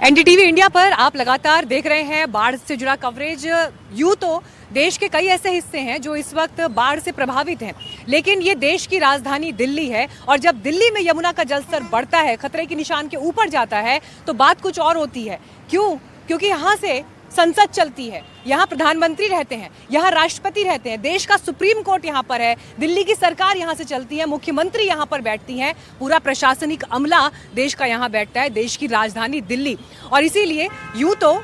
NDTV India पर आप लगातार देख रहे हैं बाढ़ से जुड़ा कवरेज। यूं तो देश के कई ऐसे हिस्से हैं जो इस वक्त बाढ़ से प्रभावित हैं, लेकिन ये देश की राजधानी दिल्ली है और जब दिल्ली में यमुना का जलस्तर बढ़ता है, खतरे के निशान के ऊपर जाता है, तो बात कुछ और होती है। क्यों? क्योंकि यहाँ से संसद चलती है, यहाँ प्रधानमंत्री रहते हैं, यहाँ राष्ट्रपति रहते हैं, देश का सुप्रीम कोर्ट यहाँ पर है, दिल्ली की सरकार यहाँ से चलती है, मुख्यमंत्री यहाँ पर बैठती हैं, पूरा प्रशासनिक अमला देश का यहाँ बैठता है, देश की राजधानी दिल्ली। और इसीलिए यूँ तो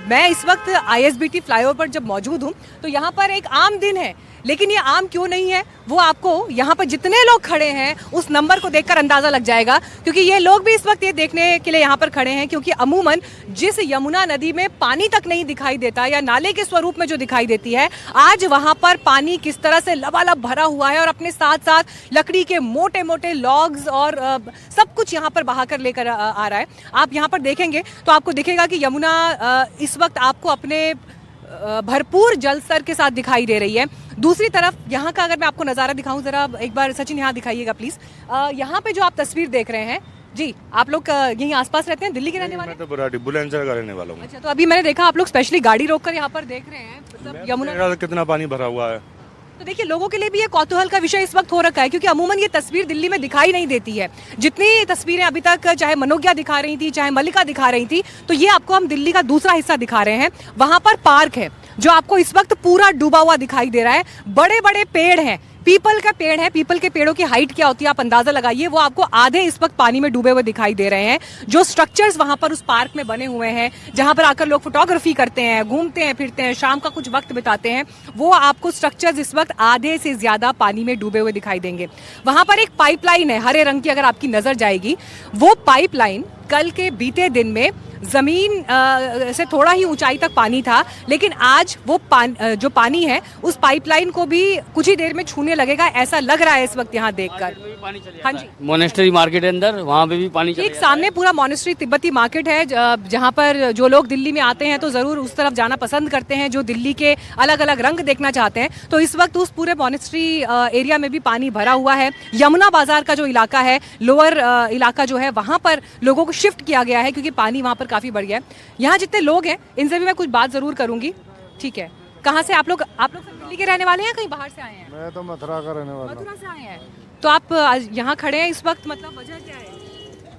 मैं इस वक्त आईएसबीटी फ्लाईओवर पर जब मौजूद हूँ तो यहाँ पर एक आम दिन है, लेकिन ये आम क्यों नहीं है वो आपको यहाँ पर जितने लोग खड़े हैं उस नंबर को देखकर अंदाजा लग जाएगा, क्योंकि ये लोग भी इस वक्त ये देखने के लिए यहाँ पर खड़े हैं क्योंकि अमूमन जिस यमुना नदी में पानी तक नहीं दिखाई देता या नाले के स्वरूप में जो दिखाई देती है, आज वहाँ पर पानी किस तरह से लबालब भरा हुआ है और अपने साथ साथ लकड़ी के मोटे मोटे लॉग्स और सब कुछ यहाँ पर बहा कर लेकर आ रहा है। आप यहाँ पर देखेंगे तो आपको दिखेगा कि यमुना इस वक्त आपको अपने भरपूर जल स्तर के साथ दिखाई दे रही है। दूसरी तरफ यहाँ का अगर मैं आपको नज़ारा दिखाऊं, जरा एक बार सचिन यहाँ दिखाइएगा प्लीज। यहाँ पे जो आप तस्वीर देख रहे हैं जी, आप लोग यहीं आसपास रहते हैं, दिल्ली के रहने वाले? मैं तो बुराड़ी बुलंदशहर का रहने वाला हूँ। अच्छा, तो अभी मैंने देखा आप लोग स्पेशली गाड़ी रोककर यहाँ पर देख रहे हैं, मतलब यमुना कितना पानी भरा हुआ है। तो देखिए, लोगों के लिए भी ये कौतूहल का विषय इस वक्त हो रखा है क्योंकि अमूमन ये तस्वीर दिल्ली में दिखाई नहीं देती है। जितनी तस्वीरें अभी तक चाहे मनोज्ञा दिखा रही थी, चाहे मल्लिका दिखा रही थी, तो ये आपको हम दिल्ली का दूसरा हिस्सा दिखा रहे हैं। वहां पर पार्क है जो आपको इस वक्त पूरा डूबा हुआ दिखाई दे रहा है। बड़े बड़े पेड़ हैं, पीपल का पेड़ है। पीपल के पेड़ों की हाइट क्या होती है आप अंदाजा लगाइए, वो आपको आधे इस वक्त पानी में डूबे हुए दिखाई दे रहे हैं। जो स्ट्रक्चर्स वहां पर उस पार्क में बने हुए हैं, जहां पर आकर लोग फोटोग्राफी करते हैं, घूमते हैं, फिरते हैं, शाम का कुछ वक्त बिताते हैं, वो आपको स्ट्रक्चर्स इस वक्त आधे से ज्यादा पानी में डूबे हुए दिखाई देंगे। वहां पर एक पाइपलाइन है हरे रंग की, अगर आपकी नजर जाएगी, वो पाइपलाइन कल के बीते दिन में जमीन से थोड़ा ही ऊंचाई तक पानी था, लेकिन आज वो जो पानी है उस पाइपलाइन को भी कुछ ही देर में छूने लगेगा, ऐसा लग रहा है इस वक्त यहाँ देखकर। हाँ जी, मोनेस्ट्री मार्केट है अंदर, वहाँ पे भी पानी एक सामने पूरा मोनेस्ट्री तिब्बती मार्केट है, जहाँ पर जो लोग दिल्ली में आते हैं तो जरूर उस तरफ जाना पसंद करते हैं, जो दिल्ली के अलग अलग रंग देखना चाहते हैं। तो इस वक्त उस पूरे मोनेस्ट्री एरिया में भी पानी भरा हुआ है। यमुना बाजार का जो इलाका है, लोअर इलाका जो है, वहाँ पर लोगों को शिफ्ट किया गया है क्योंकि पानी वहाँ पर काफी बढ़ गया है। यहाँ जितने लोग हैं इनसे भी मैं कुछ बात जरूर करूंगी। ठीक है, कहाँ से आप लोग सब दिल्ली के रहने वाले हैं, कहीं बाहर से आए हैं? मैं तो मथुरा का रहने वाला हूँ। मथुरा से आए हैं, तो आप यहाँ खड़े हैं इस वक्त, मतलब वजह क्या है?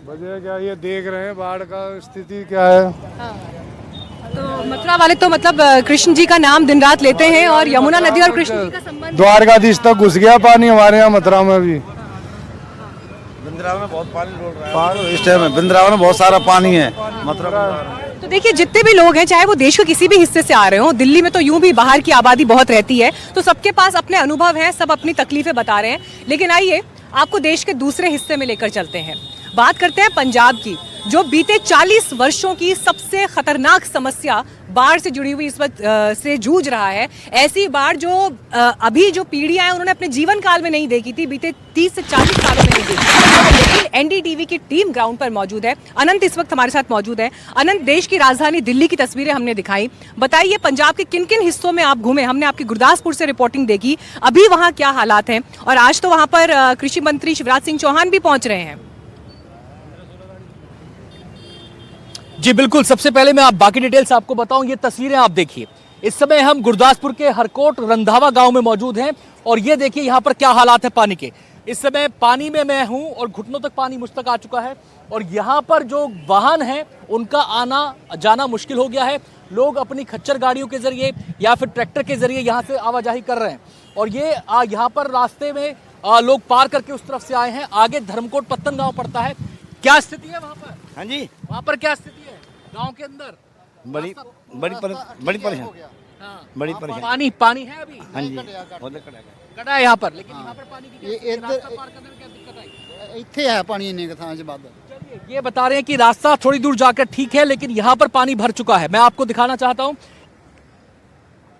वजह क्या, ये देख रहे हैं बाढ़ का स्थिति क्या है। हाँ। तो मथुरा वाले तो मतलब कृष्ण जी का नाम दिन रात लेते हैं और यमुना नदी और कृष्ण जी का संबंध द्वारकाधीश तक घुस गया पानी हमारे यहाँ मथुरा में भी। वृंदावन में बहुत पानी रोड रहा है इस टाइम में, वृंदावन में बहुत सारा पानी है मथुरा। तो देखिए, जितने भी लोग हैं, चाहे वो देश के किसी भी हिस्से से आ रहे हो, दिल्ली में तो यूं भी बाहर की आबादी बहुत रहती है, तो सबके पास अपने अनुभव हैं, सब अपनी तकलीफें बता रहे हैं। लेकिन आइए आपको देश के दूसरे हिस्से में लेकर चलते हैं। बात करते हैं पंजाब की, जो बीते 40 वर्षों की सबसे खतरनाक समस्या बाढ़ से जुड़ी हुई इस वक्त से जूझ रहा है। ऐसी बाढ़ जो अभी जो पीढ़ियां हैं उन्होंने अपने जीवन काल में नहीं देखी थी, बीते 30 से 40 सालों में नहीं देखी। लेकिन एनडीटीवी की टीम ग्राउंड पर मौजूद है। अनंत इस वक्त हमारे साथ मौजूद है। अनंत, देश की राजधानी दिल्ली की तस्वीरें हमने दिखाई, बताइए पंजाब के किन किन हिस्सों में आप घूमे? हमने आपकी गुरदासपुर से रिपोर्टिंग देखी, अभी वहाँ क्या हालात हैं, और आज तो वहाँ पर कृषि मंत्री शिवराज सिंह चौहान भी पहुंच रहे हैं। जी बिल्कुल, सबसे पहले मैं आप बाकी डिटेल्स आपको बताऊं। ये तस्वीरें आप देखिए, इस समय हम गुरदासपुर के हरकोट रंधावा गांव में मौजूद हैं और ये देखिए यहाँ पर क्या हालात है पानी के। इस समय पानी में मैं हूं और घुटनों तक पानी मुझ तक आ चुका है और यहाँ पर जो वाहन है उनका आना जाना मुश्किल हो गया है। लोग अपनी खच्चर गाड़ियों के जरिए या फिर ट्रैक्टर के जरिए यहाँ से आवाजाही कर रहे हैं और ये यहाँ पर रास्ते में लोग पार करके उस तरफ से आए हैं। आगे धर्मकोट पत्तन गाँव पड़ता है। क्या स्थिति है वहाँ पर? हाँ जी, वहाँ पर क्या स्थिति है गांव के अंदर? बड़ी परेशानी। पानी है अभी? हाँ जी, कटा है यहाँ पर, लेकिन यहाँ पर पानी की रास्ता पार करने में क्या दिक्कत आई? ਇੱਥੇ है पानी इन्ने थां च ਵੱਧ। चलिए, ये बता रहे हैं कि रास्ता थोड़ी दूर जाकर ठीक है, लेकिन यहाँ पर पानी भर चुका है। मैं आपको दिखाना चाहता हूँ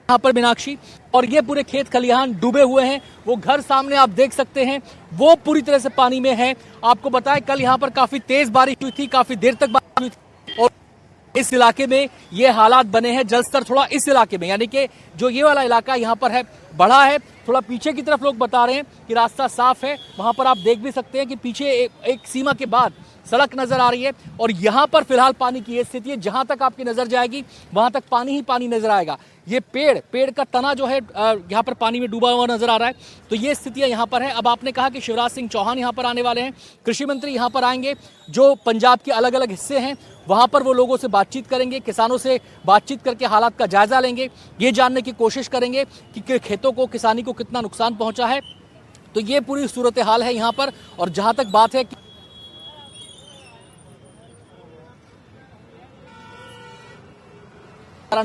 यहाँ पर मीनाक्षी, और ये पूरे खेत खलिहान डूबे हुए हैं। वो घर सामने आप देख सकते हैं, वो पूरी तरह से पानी में है। आपको बताएं, कल यहाँ पर काफी तेज बारिश हुई थी, काफी देर तक बारिश हुई थी और इस इलाके में ये हालात बने हैं। जलस्तर थोड़ा इस इलाके में, यानी कि जो ये वाला इलाका यहाँ पर है, बढ़ा है। थोड़ा पीछे की तरफ लोग बता रहे हैं कि रास्ता साफ है। वहां पर आप देख भी सकते हैं कि पीछे एक सीमा के बाद सड़क नजर आ रही है और यहाँ पर फिलहाल पानी की ये स्थिति है, जहां तक आपकी नजर जाएगी वहां तक पानी ही पानी नजर आएगा। ये पेड़ का तना जो है यहाँ पर पानी में डूबा हुआ नजर आ रहा है। तो ये स्थितियां यहाँ पर है। अब आपने कहा कि शिवराज सिंह चौहान यहाँ पर आने वाले हैं, कृषि मंत्री यहाँ पर आएंगे, जो पंजाब के अलग अलग हिस्से हैं वहां पर वो लोगों से बातचीत करेंगे, किसानों से बातचीत करके हालात का जायजा लेंगे, ये जानने की कोशिश करेंगे कि खेतों को, किसानी को कितना नुकसान पहुंचा है। तो ये पूरी सूरत हाल है यहाँ पर। और जहां तक बात है कि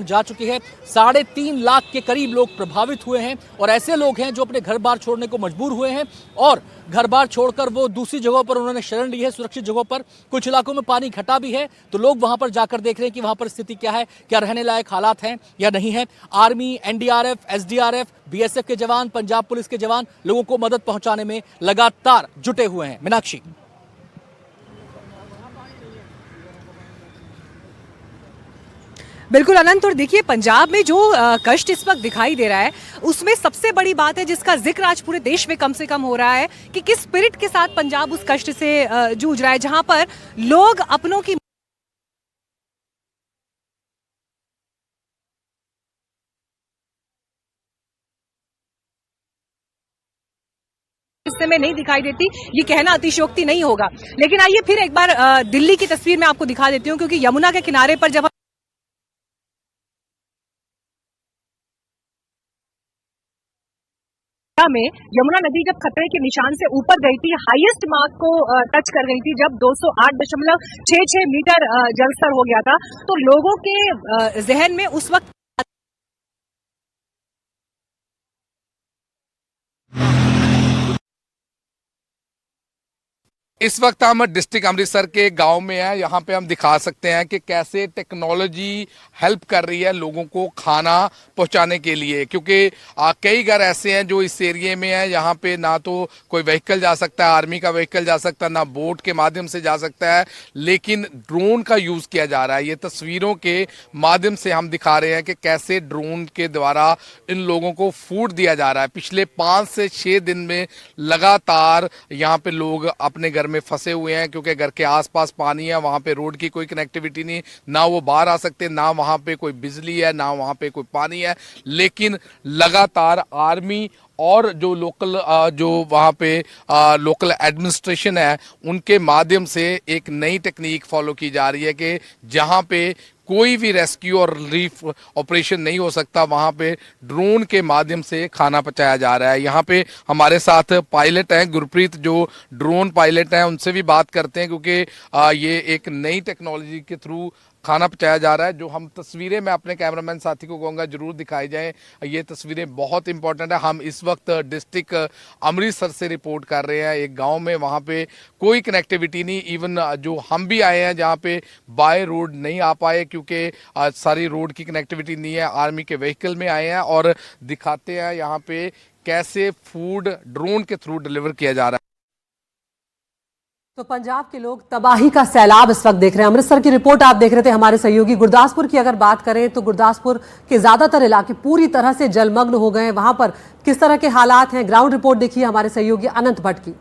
जा चुकी है, 3.5 लाख के करीब लोग प्रभावित हुए हैं और ऐसे लोग हैं जो अपने घर बार छोड़ने को मजबूर हुए हैं और घर बार छोड़कर वो दूसरी जगहों पर उन्होंने शरण ली है, सुरक्षित जगहों पर। कुछ इलाकों में पानी घटा भी है तो लोग वहां पर जाकर देख रहे हैं कि वहां पर स्थिति क्या है, क्या रहने लायक हालात हैं या नहीं है। आर्मी, एनडीआरएफ, एसडीआरएफ, बीएसएफ के जवान, पंजाब पुलिस के जवान लोगों को मदद पहुंचाने में लगातार जुटे हुए हैं। मीनाक्षी। बिल्कुल अनंत, और देखिए पंजाब में जो कष्ट इस वक्त दिखाई दे रहा है उसमें सबसे बड़ी बात है जिसका जिक्र आज पूरे देश में कम से कम हो रहा है कि किस स्पिरिट के साथ पंजाब उस कष्ट से जूझ रहा है, जहां पर लोग अपनों की हिस्से में नहीं दिखाई देती। ये कहना अतिशयोक्ति नहीं होगा। लेकिन आइए फिर एक बार दिल्ली की तस्वीर मैं आपको दिखा देती हूँ, क्योंकि यमुना के किनारे पर जब में यमुना नदी जब खतरे के निशान से ऊपर गई थी, हाईएस्ट मार्क को टच कर गई थी, जब 208.66 मीटर जलस्तर हो गया था, तो लोगों के जहन में उस वक्त इस वक्त हम डिस्ट्रिक्ट अमृतसर के गांव में हैं। यहाँ पे हम दिखा सकते हैं कि कैसे टेक्नोलॉजी हेल्प कर रही है लोगों को खाना पहुंचाने के लिए, क्योंकि कई घर ऐसे हैं जो इस एरिए में हैं, यहाँ पे ना तो कोई व्हीकल जा सकता है, आर्मी का व्हीकल जा सकता है, ना बोट के माध्यम से जा सकता है, लेकिन ड्रोन का यूज़ किया जा रहा है। ये तस्वीरों के माध्यम से हम दिखा रहे हैं कि कैसे ड्रोन के द्वारा इन लोगों को फूड दिया जा रहा है। पिछले 5 से 6 दिन में लगातार यहाँ पे लोग अपने घर में फंसे हुए हैं, क्योंकि घर के आसपास पानी है, वहां पे रोड की कोई कनेक्टिविटी नहीं, ना वो बाहर आ सकते, ना वहां पे कोई बिजली है, ना वहां पे कोई पानी है। लेकिन लगातार आर्मी और जो लोकल जो वहाँ पे लोकल एडमिनिस्ट्रेशन है उनके माध्यम से एक नई टेक्निक फॉलो की जा रही है कि जहाँ पे कोई भी रेस्क्यू और रिलीफ ऑपरेशन नहीं हो सकता, वहाँ पे ड्रोन के माध्यम से खाना पहुँचाया जा रहा है। यहाँ पे हमारे साथ पायलट हैं, गुरप्रीत जो ड्रोन पायलट हैं, उनसे भी बात करते हैं, क्योंकि ये एक नई टेक्नोलॉजी के थ्रू खाना पहुँचाया जा रहा है। जो हम तस्वीरें मैं अपने कैमरामैन साथी को कहूँगा जरूर दिखाई जाएं, ये तस्वीरें बहुत इंपॉर्टेंट है। हम इस वक्त डिस्ट्रिक्ट अमृतसर से रिपोर्ट कर रहे हैं, एक गांव में, वहाँ पे कोई कनेक्टिविटी नहीं। इवन जो हम भी आए हैं जहाँ पे बाय रोड नहीं आ पाए, क्योंकि सारी रोड की कनेक्टिविटी नहीं है। आर्मी के व्हीकल में आए हैं और दिखाते हैं यहाँ पे कैसे फूड ड्रोन के थ्रू डिलीवर किया जा रहा है। तो पंजाब के लोग तबाही का सैलाब इस वक्त देख रहे हैं। अमृतसर की रिपोर्ट आप देख रहे थे हमारे सहयोगी। गुरदासपुर की अगर बात करें तो गुरदासपुर के ज्यादातर इलाके पूरी तरह से जलमग्न हो गए हैं। वहां पर किस तरह के हालात हैं, ग्राउंड रिपोर्ट देखिए हमारे सहयोगी अनंत भट्ट की।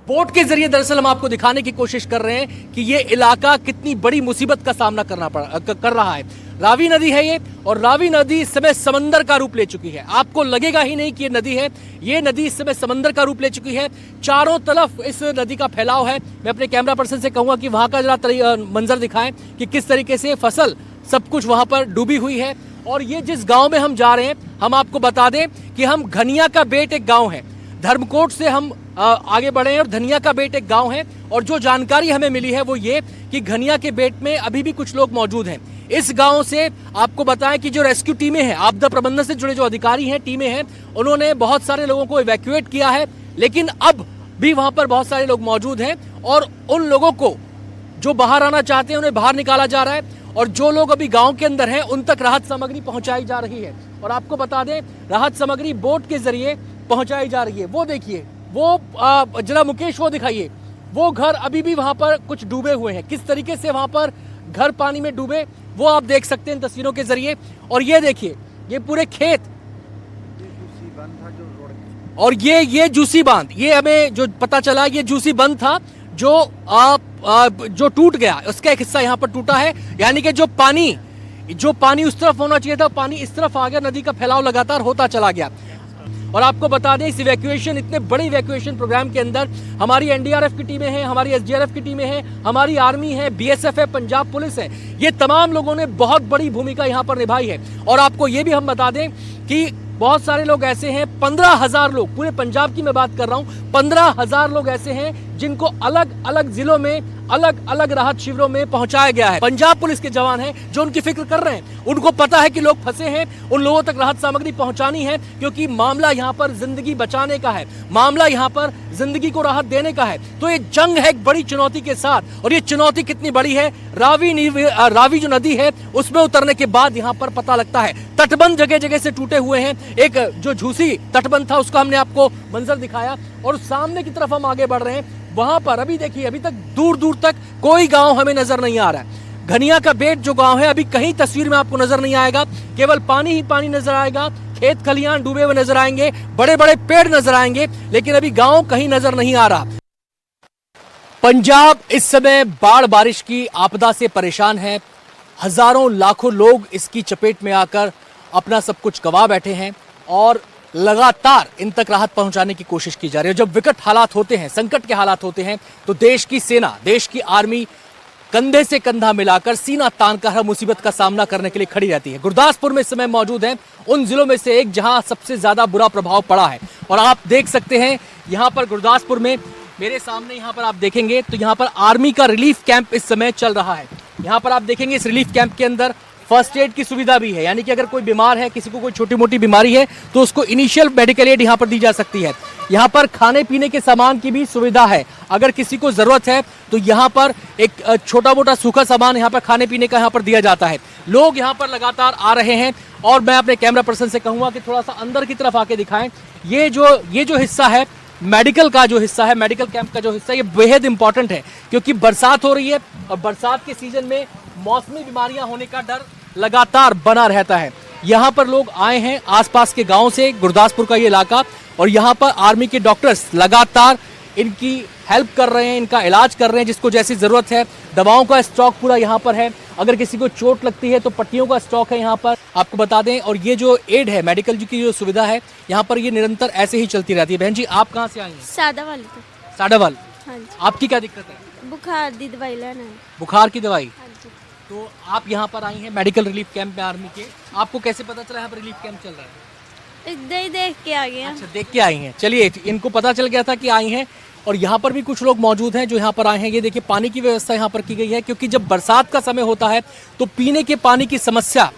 बोट के जरिए दरअसल हम आपको दिखाने की कोशिश कर रहे हैं कि ये इलाका कितनी बड़ी मुसीबत का सामना कर रहा है। रावी नदी है ये, और रावी नदी इस समय समंदर का रूप ले चुकी है। आपको लगेगा ही नहीं कि ये नदी है, ये नदी इस समय समंदर का रूप ले चुकी है। चारों तरफ इस नदी का फैलाव है। मैं अपने कैमरा पर्सन से कहूंगा कि वहां का जरा मंजर दिखाएं कि किस तरीके से फसल सब कुछ वहां पर डूबी हुई है। और ये जिस गांव में हम जा रहे हैं, हम आपको बता दें कि हम घनिया का बेट एक गांव है, धर्मकोट से हम आगे बढ़े हैं और धनिया का बेट एक गांव है। और जो जानकारी हमें मिली है वो ये कि घनिया के बेट में अभी भी कुछ लोग मौजूद हैं। इस गांव से आपको बताएं कि जो रेस्क्यू टीमें हैं, आपदा प्रबंधन से जुड़े जो अधिकारी हैं, टीमें हैं, उन्होंने बहुत सारे लोगों को इवैक्यूएट किया है, लेकिन अब भी वहां पर बहुत सारे लोग मौजूद हैं और उन लोगों को जो बाहर आना चाहते हैं उन्हें बाहर निकाला जा रहा है। और जो लोग अभी गांव के अंदर हैं उन तक राहत सामग्री पहुंचाई जा रही है। और आपको बता दें, राहत सामग्री बोट के जरिए पहुंचाई जा रही है। वो देखिए, वो जरा मुकेश वो दिखाइए, वो घर अभी भी वहां पर कुछ डूबे हुए हैं। किस तरीके से वहां पर घर पानी में डूबे वो आप देख सकते हैं तस्वीरों के जरिए। और ये देखिए, ये पूरे खेत, और ये जूसी बांध, ये हमें जो पता चला ये जूसी बंद था जो टूट गया उसका एक हिस्सा यहाँ पर टूटा है, यानी कि जो पानी उस तरफ होना चाहिए था पानी इस तरफ आ गया, नदी का फैलाव लगातार होता चला गया। और आपको बता दें इस इवैक्यूएशन, इतने बड़े इवैक्यूएशन प्रोग्राम के अंदर हमारी एनडीआरएफ की टीमें हैं, हमारी एसडीआरएफ की टीमें हैं, हमारी आर्मी है, बीएसएफ है, पंजाब पुलिस है, ये तमाम लोगों ने बहुत बड़ी भूमिका यहाँ पर निभाई है। और आपको ये भी हम बता दें कि बहुत सारे लोग ऐसे हैं, 15,000 लोग, पूरे पंजाब की मैं बात कर रहा हूं, 15,000 लोग ऐसे हैं जिनको अलग अलग जिलों में अलग अलग राहत शिविरों में पहुंचाया गया है। पंजाब पुलिस के जवान हैं जो उनकी फिक्र कर रहे हैं, उनको पता है कि लोग फंसे हैं, उन लोगों तक राहत सामग्री पहुंचानी है, क्योंकि मामला यहाँ पर जिंदगी बचाने का है, मामला यहाँ पर जिंदगी को राहत देने का है। तो ये जंग है एक बड़ी चुनौती के साथ, और ये चुनौती कितनी बड़ी है, रावी जो नदी है उसमें उतरने के बाद यहाँ पर पता लगता है। तटबंध जगह जगह से टूटे हुए हैं, एक जो झूसी तटबंध था उसका हमने आपको मंजर दिखाया, और सामने की तरफ हम आगे बढ़ रहे हैं, वहां पर अभी देखिए अभी तक दूर दूर तक कोई गांव हमें नजर नहीं आ रहा है। घनिया का बेट जो गांव है अभी कहीं तस्वीर में आपको नजर नहीं आएगा, केवल पानी ही पानी नजर आएगा, खेत खलियान डूबे हुए नजर आएंगे, बड़े बड़े पेड़ नजर आएंगे, लेकिन अभी गांव कहीं नजर नहीं आ रहा। पंजाब इस समय बाढ़ बारिश की आपदा से परेशान है, हजारों लाखों लोग इसकी चपेट में आकर अपना सब कुछ गंवा बैठे हैं, और लगातार इन तक राहत पहुंचाने की कोशिश की जा रही है। जब विकट हालात होते हैं, संकट के हालात होते हैं, तो देश की सेना, देश की आर्मी कंधे से कंधा मिलाकर, सीना तानकर हर मुसीबत का सामना करने के लिए खड़ी रहती है। गुरदासपुर में इस समय मौजूद हैं उन जिलों में से एक जहां सबसे ज्यादा बुरा प्रभाव पड़ा है, और आप देख सकते हैं यहां पर गुरदासपुर में, मेरे सामने यहां पर आप देखेंगे तो यहां पर आर्मी का रिलीफ कैंप इस समय चल रहा है। यहां पर आप देखेंगे इस रिलीफ कैंप के अंदर फर्स्ट एड की सुविधा भी है, यानी कि अगर कोई बीमार है, किसी को कोई छोटी मोटी बीमारी है, तो उसको इनिशियल मेडिकल एड यहाँ पर दी जा सकती है। यहाँ पर खाने पीने के सामान की भी सुविधा है, अगर किसी को जरूरत है तो यहाँ पर एक छोटा मोटा सूखा सामान यहाँ पर खाने पीने का यहाँ पर दिया जाता है। लोग यहाँ पर लगातार आ रहे हैं, और मैं अपने कैमरा पर्सन से कहूँगा कि थोड़ा सा अंदर की तरफ आके दिखाएं। ये जो हिस्सा है मेडिकल का, जो हिस्सा है मेडिकल कैंप का जो हिस्सा है, ये बेहद इंपॉर्टेंट है, क्योंकि बरसात हो रही है, और बरसात के सीजन में मौसमी बीमारियां होने का डर लगातार बना रहता है। यहाँ पर लोग आए हैं आसपास के गांव से, गुरदासपुर का ये इलाका, और यहाँ पर आर्मी के डॉक्टर्स लगातार इनकी हेल्प कर रहे हैं, इनका इलाज कर रहे हैं, जिसको जैसी जरूरत है। दवाओं का स्टॉक पूरा यहाँ पर है, अगर किसी को चोट लगती है तो पट्टियों का स्टॉक है यहाँ पर, आपको बता दें। और ये जो एड है, मेडिकल की जो सुविधा है यहाँ पर, ये निरंतर ऐसे ही चलती रहती है। बहन जी, आप कहाँ से आई हैं? सादावाल। साडावाल। हाँ जी। आपकी क्या दिक्कत है? बुखार दी दवाई लेना है। बुखार की दवाई। हाँ जी। तो आप यहाँ पर आई हैं मेडिकल रिलीफ कैंप में आर्मी के, आपको कैसे पता चला यहाँ पर रिलीफ कैंप चल रहा है? इधर ही देख के आ गए हैं। अच्छा, देख के आई हैं। चलिए, इनको पता चल गया था कि आई हैं, और यहाँ पर भी कुछ लोग मौजूद हैं जो यहाँ पर आए हैं। ये देखिए पानी की व्यवस्था यहाँ पर की गई है, क्योंकि जब बरसात का समय होता है तो पीने के पानी की समस्या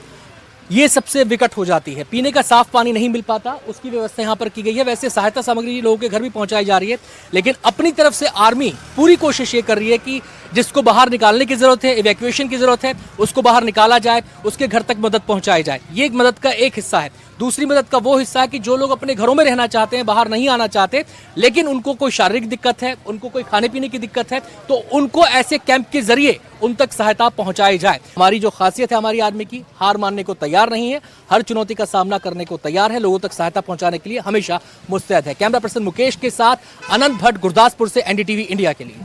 ये सबसे विकट हो जाती है, पीने का साफ पानी नहीं मिल पाता, उसकी व्यवस्था यहाँ पर की गई है। वैसे सहायता सामग्री लोगों के घर भी पहुंचाई जा रही है, लेकिन अपनी तरफ से आर्मी पूरी कोशिश ये कर रही है कि जिसको बाहर निकालने की जरूरत है, इवैक्यूएशन की जरूरत है, उसको बाहर निकाला जाए, उसके घर तक मदद पहुंचाई जाए। ये एक मदद का एक हिस्सा है। दूसरी मदद का वो हिस्सा है कि जो लोग अपने घरों में रहना चाहते हैं, बाहर नहीं आना चाहते, लेकिन उनको कोई शारीरिक दिक्कत है, उनको कोई खाने पीने की दिक्कत है, तो उनको ऐसे कैंप के जरिए उन तक सहायता पहुंचाई जाए। हमारी जो खासियत है हमारी आर्मी की, हार मानने को तैयार नहीं है, हर चुनौती का सामना करने को तैयार है, लोगों तक सहायता पहुंचाने के लिए हमेशा मुस्तैद है। कैमरा पर्सन मुकेश के साथ अनंत भट्ट, गुरदासपुर से, एनडीटीवी इंडिया के लिए।